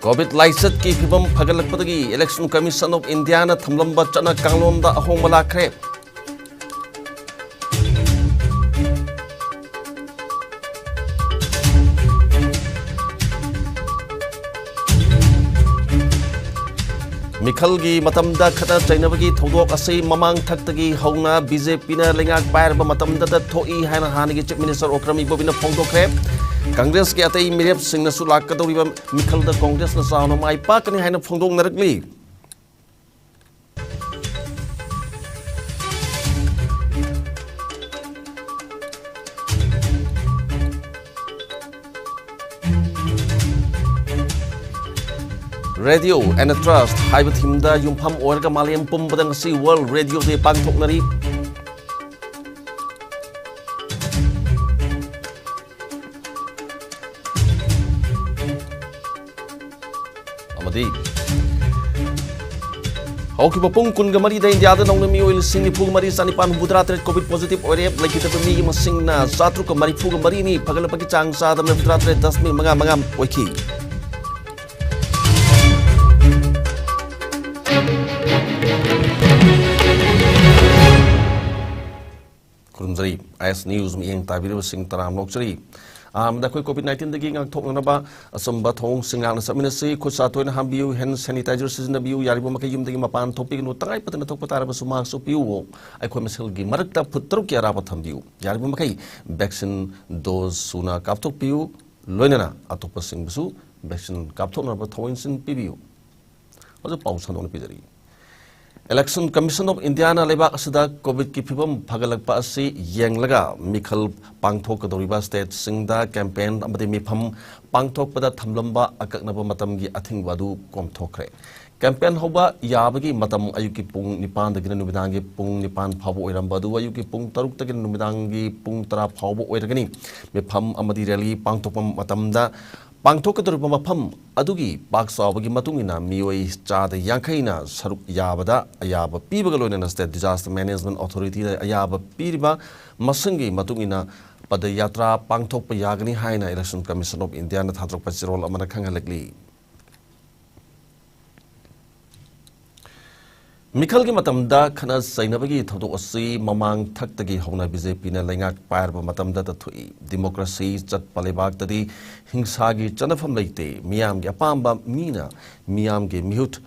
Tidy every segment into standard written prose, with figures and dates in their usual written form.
COVID लाइसत की फिल्म फगलपदगी इलेक्शन कमीशन ऑफ इंडिया न थमलंबा चना कांगलोंदा अहोंबा लाखरे मिखलगी मतमदा खता चैनबगी थौदोक असै ममांग थक्तगी हौना बीजेपी न लेंगाक पायरबा मतमदा थोई हाना हानगी चीफ मिनिस्टर ओक्रम इबोबिना फोंदोखरे कांग्रेस के अतई मिरेप सिंगनसु लाकदौरिबा मिखलदा कांग्रेस न साउना माई पाकनी हाना फोंदोंनरकली Radio and Trust haiba thimda yumpham oirga malayam pumbadang si World Radio Day pangthoknari amadi haukiba pung kunga mari da India da nongna mi oil singni pung mari sanipan hudratre covid positive oire lakita mi masingna satru ka mari pung mari ni pagalapagi chang sa da hudratre 10 manga oiki Kurumzari IS News mi yang tabiru sing taram lokchari da koi COVID-19 dagi ngang thok na ba asamba thong singang sa minasi khu sa toina hambiu hand sanitizer season biu yari bo makai yum dagi mapan topic no tangai patana thok patara ba suma su piu ai khoi mesel gi marakta putru kya ra patham biu yari bo makai vaccine dose suna kap thok piu loinana atop sing busu vaccine kap thok na ba thoin sin piu ojo pausan on pijari Election Commission of India na lebak asida COVID ki phibam phagalakpa asi yenglaga mikhal pangthok kadoriba state singda campaign amadi mipham pangthok pada thamlamba akaknaba matam gi athing wadu komthokre campaign hoba yabagi matam ayuki pung 9 dagina nubidangi pung 9 phabu oiramba du ayuki pung 3 dagina nubidangi pung 10 phabu oiragani mipham amadi rally pangthokpam matamda pangthokadoriba mafam adugi paksawagi matungina mioi chada yankaina saruk yabada ayaba pibaga loinana state disaster management authority da ayaba piriba masangi matungina padayatra pangthokpa yagani haina election commission of India na thatrokpa chirol amana khangalakli Mikhal ki matamda khana sainabagi thodok asi mamang thaktagi hona BJP na lengak pairba matamda ta thui democracy chat palebak tadi hingsa gi chanafam leite miyam gi apamba mina miyam gi mihut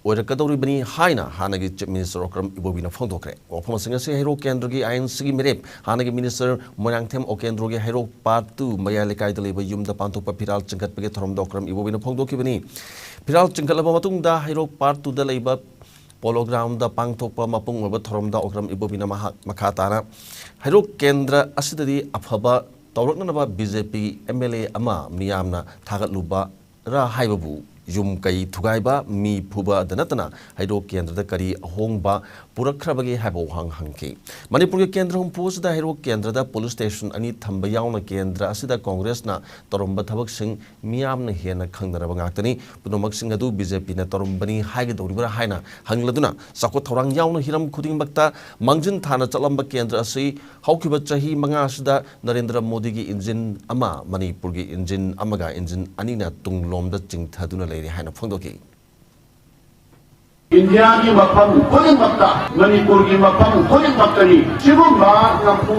oirakadori bani haina hanagi chief minister okram ibobina phongdokre ofam singa se hero kendra gi INC gi merep hanagi minister moyangthem okendro gi hero part 2 maya lekai daleba yumda panthokpa phiral chingkat pege thoromda okram ibobina phongdoki bani phiral chingkalaba matungda hero part 2 da leiba Polo ground da pangthokpa mapung oba thoromda okram ibobina makhatana hairo kendra asidadi afaba tawraknaba BJP MLA ama miyamna thagatluba ra haibabu yum kai thugaiba mi phuba danatana hairo kendra da kari ahongba purakrabagi haibo hangki Manipuri kendra hum posda hairo kendra da police station ani thamba yauna kendra asida congress na toromba thabak sing miyamna hena khangdaraba ngaktani punomak sing adu BJP na torombani haige doribara haina hangladuna sakot thorang yauna hiram khuding bakta mangjin thana chalamba kendra asi haukiba chahi manga asida Narendra Modi gi engine ama Manipur gi engine amaga engine anina tunglomda chingthaduna leiri haina phongdoki India ki mafam khuding bakta Manipur ki mafam khuding baktani sigumba nampu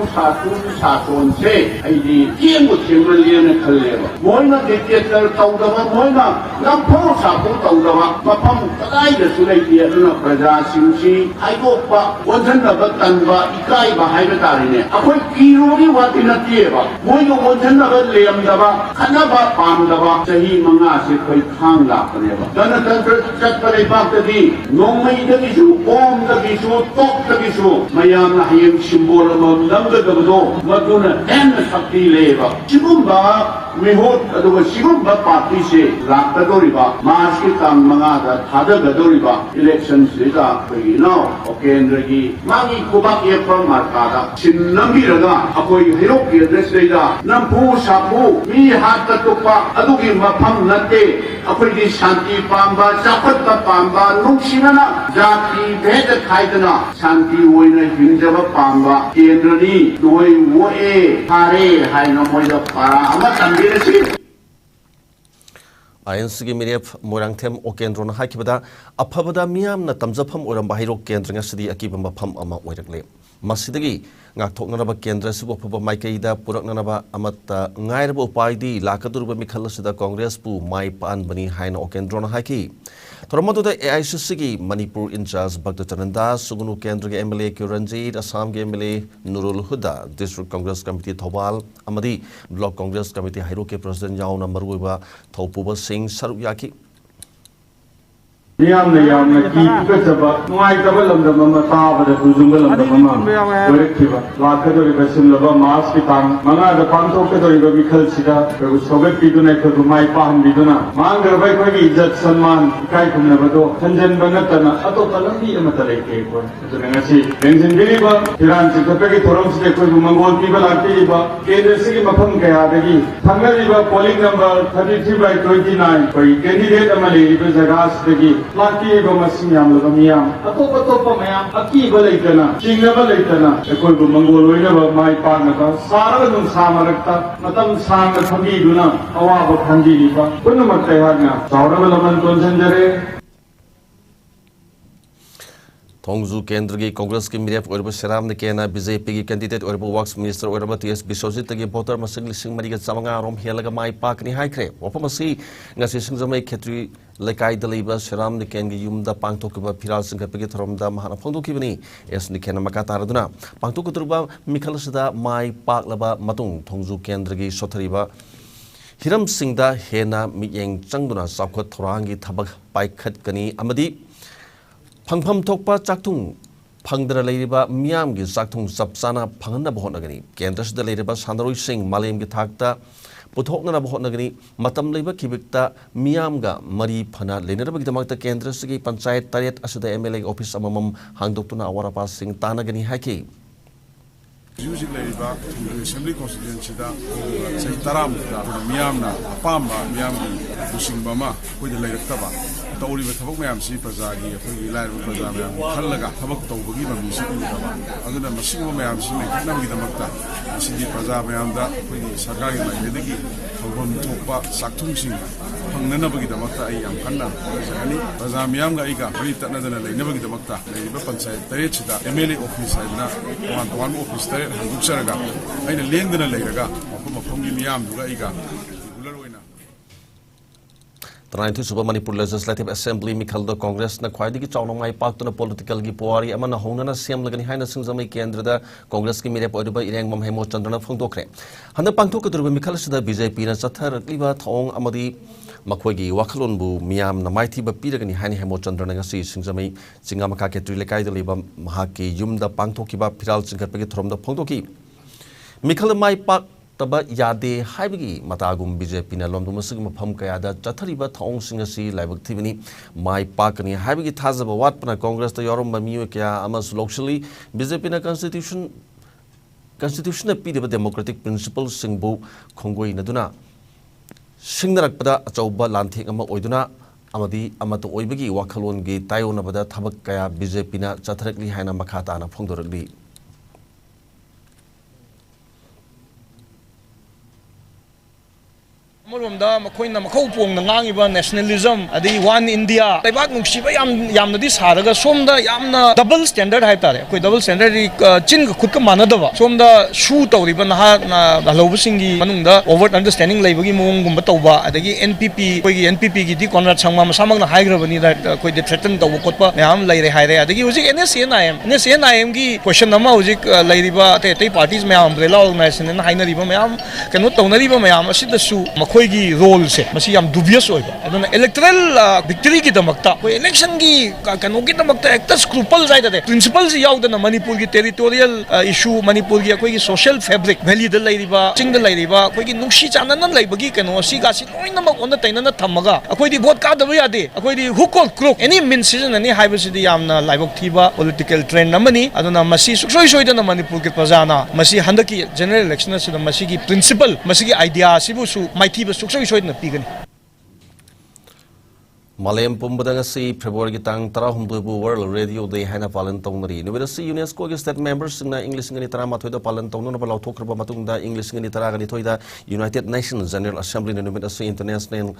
saton se aidi kiengu chimraliene khalleba moina dictator tawdaba moina nampu sapu tawdaba mafam kadai da sulai dia na praja simsi aigopa wonjanna batanba ikai ba haiba tarine akoi kirori watinatieba moino wonjanna ba leamdaba khanaba pamdaba sahi manga se khoi khang la paneba ganatantra chatpare baktadi Nongmai dagisu, om dagisu, tok dagisu, mayam na hayam simbol amam namda gabdo, maduna hen sakti leba. Sigumba mihot aduga sigumba party se rakta doriba, mas ki tang mga da thada gadoriba election sida paginaw o kendragi mangi kubak yepam markada sinnambi raga akoy hirok kendra sida nampu sapu mi hat tukpa adugi mafam nate akoy di shanti pamba sapat pamba nungsinana jati bhed khaidana shanti oina hinjaba pamba kendrani noi woe hare haina moida para ama tambirasi INC Miref Morangthem Okendron Hakibada, Apabada Miam Natamzapam or Bahiro Kendra City Akibama Pam Ama Waitale. Masidagi, Naktonaba Kendra Subapa Maikaida, Puranaba Amata, Nairabo Paidi, Lakaturba Mikalasida Congress Pu, Mai Pan Bani Haina Okendron Haki. Toronto the ISCOM Manipur in charge Bhakta Chananda, Sugunu Kendra MLA Kuranjit, Assam MLA Nurul Huda, District Congress Committee Thobal, Amadi, Block Congress Committee Hiroke President Yauna Maruba, Thopuba Singh Saruyaki. Yamna yamna ki tukachaba nuai kabalam da mama taaba da tujungalam da mama werekhiba lakado ribasim laba mas ki tang manga da panthok ke dori ba mikhal sida ko sobe piduna ko mai pahan biduna mangar bai ko gi izzat samman kai kumna bado hanjan banatana ato kalambi amata leke ko jena ngasi benzin biriba tiran sikapе ki thoram side ko mangol ki ba lakti ba kendra se ki mafam kaya dagi thangari ba polling number 33/29 ko candidate amali ibe jaga side Laki ba masiyam lo miyam ato pa mayam aki ba leitana chingna ba leitana ekoi bu mangol oina ba mai pan na sara nung samarakta matam sang na thambi duna awa ba thangi ni ba punna matai hagna saura ba laman konsanjare Tongzu Kendra Congress ki Miref Urba Sharam ne Kena BJP ki candidate Urba Works Minister Urba TS Bisojit tagi voter masing lising mariga samanga rom helaga mai pak ni haikre opamasi ngasi singjamai khetri lekai daliba Sharam ne Ken gi yumda pangtok ba phiral singha pegi thromda mahana phongdu kibani es ni Kena maka taraduna pangtok turba mikhalasida mai pak laba matung Tongzu Kendra gi sothariba Hiram Singda hena miyeng changduna sakhot thorangi thabak paikhat kani amadi Pangpam Tokpa Chaktung Pangdra Ladiba Miam gi Saktung Sapsana Pangana Bohonagani, Kendras the Ladiba Sandaroi Singh Malim Gitakta, Putokna Bohonagani, Matam Liba Kibikta, Miamga, Mari Pana, Lenabagdamata Kendras, Pansai Tariat as the MLA office among Hangdokuna Warapa Singh Tanagani Haki. Using Ladiba, Assembly Constituency, say Taram, Miamna, Pamba, Miam, Pushing Bama, with the Ladaba. Tawri ba thabak mayam si prajagi akhoi lai ba praja mayam khallaga thabak tawbagi ma mi si ba aduna masing mayam si me khanam gi damakta si praja mayam da akhoi sarkar gi mai degi thobon thokpa sakthung sing phangnana ba gi damakta ai yam khanna ani praja mayam ga iga bari tatna dana lai na ba gi damakta lai ba panchayat tare chida MLA office aina wan office tare handuk saraga aina lengdana lairaga mafam gi mayam duga iga Trying to Super Manipur Legislative Assembly Mikhalda Congress na Kwadi Chawnamai Paktuna Political Gipori Amana Honana Siam Lagani Hina Singzamai Kendra Congress Kimira Poduba Irang Mamhemo Chandana Fondokre. Handa Pangtoka Mikhalsida BJP na Satar Liba Tong Amadi Makwagi Wakalunbu Miam Namaiti Bapiragani Hani Hemo Chandana Singzamai Singamaka Trilekai Liba Mahaki Yumda Pangtokiba Piral Singapagi from the Pondoki Mikhalamai Pak Taba Yade Haibigi Matagum BJP na Lomdu Masig Mapam Kayada Chatariba Tong Singasi Labak Tivini Mai Pakani Haibigi Tazaba Watpana Congress the Yorum Mamiu Kaya Amas locally BJP na Constitution Pidaba Democratic Principles Singbu Kongoi Naduna Singnarakpada Achauba Lantik Ama Oiduna Amadi Amato Oibigi Wakalon Gi Tayonabada Tabak Kaya BJP na Chatarakli Haina Makata na Pongdoragli Marumda Makoina Makopong, the Nangiba nationalism, the one India, the Bagum Shiba Yam this Haraga, Somda Yamna double standard Haitare, double standard Chin Kukamanadava, Somda shoot or even the Lobusingi Manunda, overt understanding Labagi Mungumbatova, the NPP, the Conrad Samam, Samang High Gravani that could threaten the Wokopa, Yam Lady Hire, the using NSNIM question number Uzik Ladiba, parties may umbrella organization and Haina Riba Mayam, cannot Tonariba Mayam, sit the shoe. की role से मसी हम दुबियस होगा अदुना electoral victory की दमकता कोई election की कनो की दमकता एक तो स्क्रूपल जायदा दे प्रिंसिपल्स याउदना मणिपुर की टेरिटोरियल इशू मणिपुर की कोई सोशल फैब्रिक वैली द लाइरिबा चिंग द लाइरिबा कोई की नुक्सी चानन लाइबगी कनो सी गासी लोइन नमक ओन तैनना थमगा अकोई दी वोट का दबो यादे अकोई दी हुक और क्रोक एनी मीन सीजन एनी हाइबसिदी यामना लाइबक थीबा पॉलिटिकल ट्रेंड नमनी अदुना मसी सुक्सोय सोयदना मणिपुर की प्रजाना मसी हंदकी जनरल इलेक्शन से मसी की प्रिंसिपल मसी की idea सिबुसु माइथी Malayam Pumbadangasi, February Tang Tarahumbu World Radio Day Hana Palantonari. University UNESCO state members in English in Itarama to the Palanton about Tokra Matunda, English in Itaragani, United Nations General Assembly, University International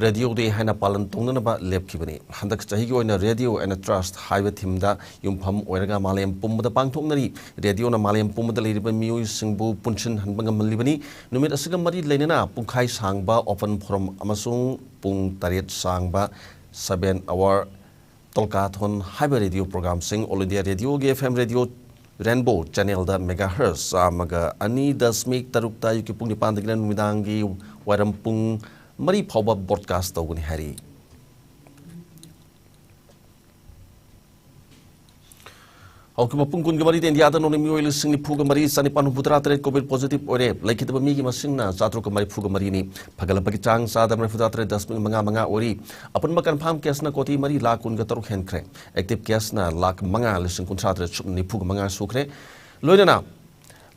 radio de haina palan tongna ba lepkibani handak chahi gi oina radio and trust highway thimda yumpham oiraga malem pumda pangthoknari radio na malem pumda leiriba miui singbu punchin hanbanga malibani numit asiga mari leinana pungkhai sangba open forum amasung pung taret sangba 7 hour tolkathon highway radio program sing all india radio ge fm radio Rainbow channel da megahertz amaga ani dasmik tarukta yuki pung nipan dagina numidangi waram pung mari phawba broadcast tawgani hari Hauki pung kun gamari den yada no mi oil sing ni phuga mari sani panu putra tre covid positive ore laikhitaba mi gi masingna satro ka mari phuga mari ni phagala pagi chang sa da mari putra tre 10 manga ori apun ma confirm case na koti mari lakh kun ga taruk hen khre active case na lakh manga lising kun sa tre chup ni phuga manga sukre loina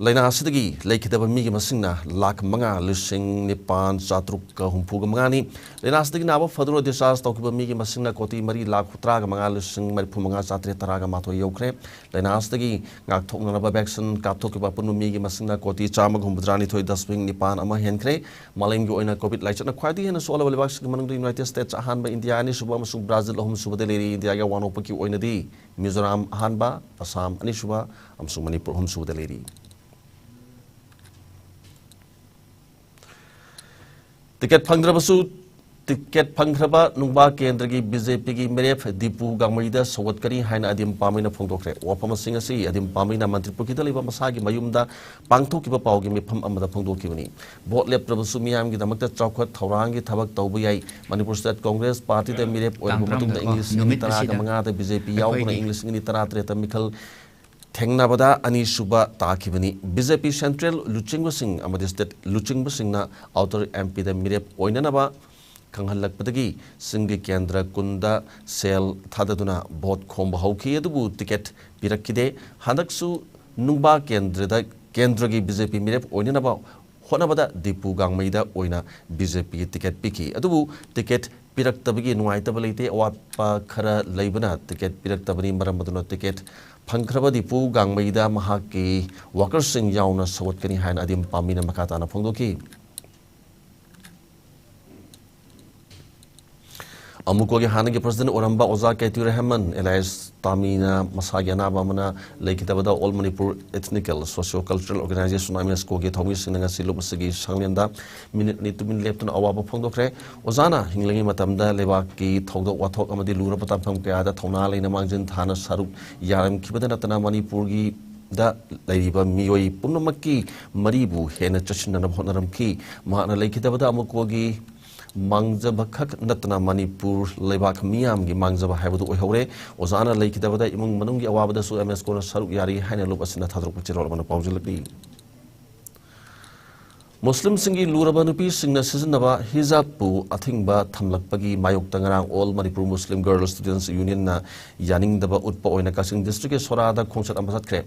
Laina asidagi laikhitaba mi gi masingna lakh manga lising nipan satruk ka humpuga mangani laina asidagi na ba fadro disas tawkiba mi gi masingna koti mari lakh utra ga manga lising mari phumanga satre taraga mato yokre laina asidagi ngak thokna ba vaccine kap thokiba punu mi gi masingna koti chama gumbudrani thoi daswing nipan ama henkre maleng gi oina covid laichna khwadi hena sola bali vaccine manung United States ahan ba India ani suba masung Brazil ohum suba deleri India ga wano paki oina di Mizoram ahan ba Assam ani suba amsung Manipur ohum suba deleri Tiket pangdrabasu tiket pangraba nungba kendra gi BJP gi meref dipu gangmaida sowatkari haina adim pamina phongdokre wapama singasi adim pamina Manipur ki daliba masagi mayumda pangthokiba pawgi mifam amada phongdokibani vote leptrabasu miyam gi damakta chawkhat thawrang gi thabak tawbu yai Manipur State Congress Party da meref oibu matungda English ni tara ga manga da BJP yauna English ni tara treta mikhal Thengnabada ani suba takibani BJP Central Luchingba Singh amadi state Luchingba Singh na outer MP da mirep oinanaba kanghalakpadagi singgi kendra kunda sel thadaduna vote khomba hauki adubu ticket pirakide handaksu nungba kendra gi BJP mirep oinanaba honabada dipu gangmaida oina BJP ticket piki adubu ticket piraktabagi nuaitabale te awatpa khara leibana ticket piraktabani maramaduna ticket Pangkraba dipu gangmaida mahaki workers sing yauna sawatkani haina adim pamina makata na phongdoki Amuko ge hanagi president oramba oza Ketu Rahman Elias Tamina masagi anaba mana laikitabada All Manipur Ethnical Socio-Cultural Organization ISCOM ge thomi sinanga silup sigi sanglenda minute ni tumin leptuna awaba phongdokre ozana hinglangi matamda lebaki thogdok wathok amadi lura patam pham kya da thona leina mangjin thana saruk yaram kibada natana Manipur gi da laiba miyoi punamaki maribu hena chachinana bhonaram ki mahana laikitabada amuko gi Mangjaba khak natna Manipur leibak miyam gi mangjaba haibadu oihore ozana laikidabada imung manungi awabada su MS kona saruk yari haina lup asina thadruk chirol mana paujilpi Muslim singi luraba nupi singna sizinaba hijab pu athingba thamlakpagi mayok tangarang All Manipur Muslim Girl Students Union na yaning daba utpa oina kasing district ke sorada khongchat ambasat kre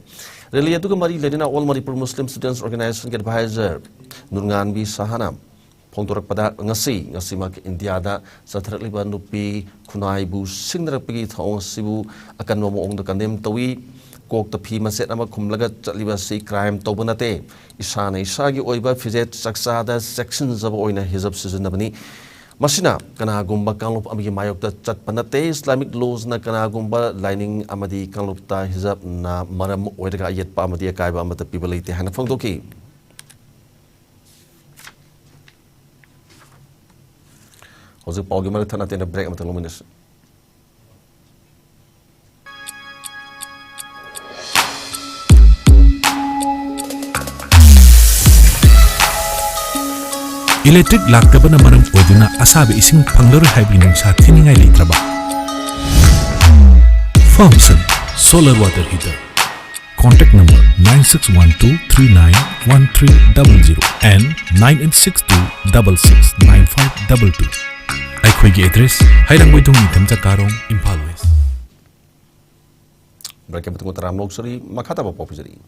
rally aduga mari ledina All Manipur Muslim Students Organization ke advisor Nurngan bi Sahana Pongtorak pada ngasi mak India da satrakliba nupi kunai bu singrakpagi thong sibu akan nomo ong da kandem tawi kok ta phi maset ama khumlaga chaliba si crime tobunate isana isagi oiba fizet saksa da section zaba oina hijab season bani masina kana gumba kanlup amgi mayok da chatpanate Islamic laws na kana gumba lining amadi kanlup ta hijab na maram oidaga yet pa amadi kaiba amata pibalite hana phongdoki Hozir paugi mari thana tena break amata luminis Electric laktabana maram oiduna asabe ising panglaru haibi nungsa thiningai leitraba Farmson Solar Water Heater Contact number 9612391300 and 9862669522 Aikhoigi address Hairangboidong Ithamcha Karong Imphal West Berkebetung Taram Loksari Makata Popizari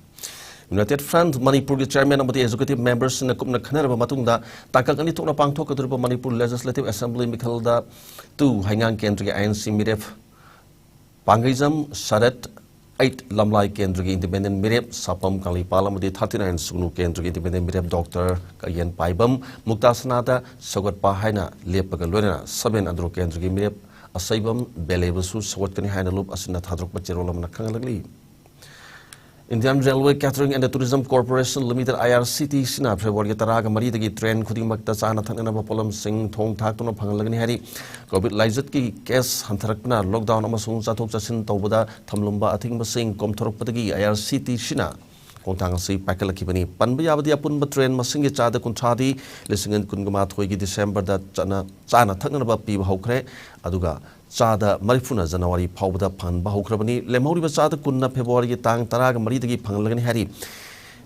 United Front Manipur Chairman of the Executive Members na kupna khanarba matungda takak ani tokna pangthok kadurba Manipur Legislative Assembly mikhalda tu haingang kendri ANC miref pangaizam sarat 8 Lamlai Kendra Independent Mirep Sapam Kalipalam di 39 Sunu Kendra Independent Mirep Dr. Kayan Paibam Muktasanada Sogat Pahaina Lepagaluna 7 Andro Kendra Mirep Asaibam Belebasu Sogatkani Haina Loop Asina Hadrok Pacherolam Nakangalagli. Indian Railway Catering and Tourism Corporation Limited IRCT Sina February Taraga Marida train Kuding Makta Sana Tangana Polam Sing Tong Takuna Pangalagani Hari COVID Lizatki Kes Hantarakna Lockdown Amasung Satok Sasin Tobada Tamlumba Ating Basing Komtoropatagi IRCT Sina Kontang si Pakalakibani Panbayabadi Apun Train Masingi Chada Kuntadi Listening Kungamat Hoigi December that Sana Tanganaba Piba Hokre Aduga Chada Marifuna Janawari Powda Pan Bahokrabani, Lemori Chada Kuna February Tang Taraga Maritagi Pangalagani Hari.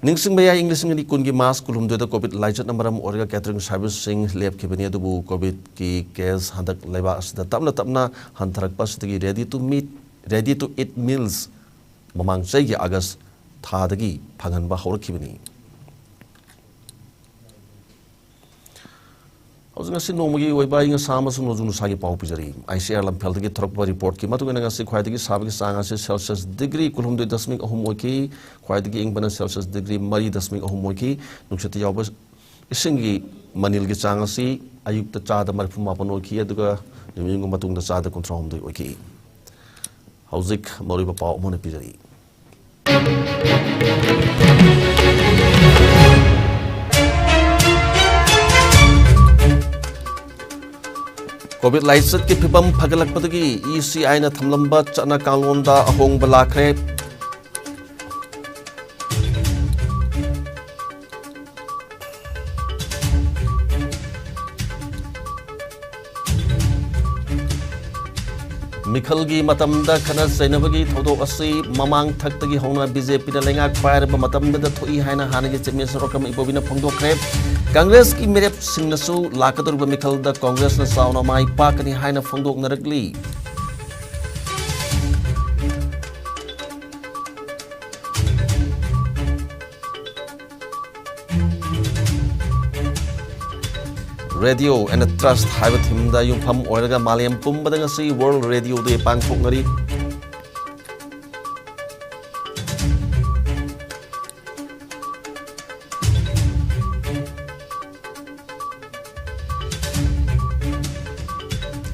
Ningsing Maya English in Kungi Mas Kulum de COVID Light Namaram Orga Catering Service Sing Lep Kibania Dubu COVID Ki Kes Handak Levas the Tamna Hantarak Pasitagi ready to eat meals Mamang Segi August Tadagi Pangan Bahorkibani. Housing Nomi, way buying a Samas and Nozunusagi Paupizari. I share Lampeltaki Tropa report, Kimatuanasi, Quitaki Savi Sang Celsius degree, Kulum de Dasmik Homoki, Quitaki Ingban Celsius degree, Mari Dasmik Homoki, Nuxati Yobas, Isingi, Manilgi Sangasi, Ayuk the Chada Marfumapanoki, Eduga, the Mingumatung the Sada control the Oki. Hauzik, Moriba Pau Monopizari. COVID license ki pibam pagalak patagi ECI na thamlamba chana kalonda ahong balakre Mikhalgi matamda khana sainabagi thodo asi mamang thaktagi hona BJP na lenga fire ba matamda da thoi haina hanagi chemi sorokam ibobina phongdokre Congress ki merep singnasu lakadur ba mikhal da Congress na sauna mai pakani haina phongdok naragli Radio and Trust Haibat Himda yung Pam Oiraga Maliam Pumbadang si World Radio de Pangkok ngari.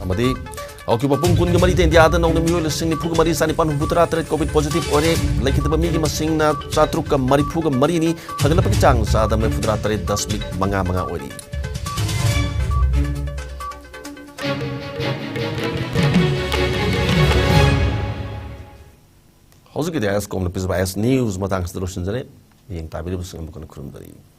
Amadi, okay pa pungkun gamari din diada nong namiyo lasing ni puga mari sa ni panhubutra tret COVID positive ore like ito ba migi masing na satruk ka mari puga mari ni hagala pagkachang sa adam na pudra tret dasmik mga ori. How's it going? ISCOM na ISCOM News matang sa dalusin dyan yung tabi rin sa mga kurum dari.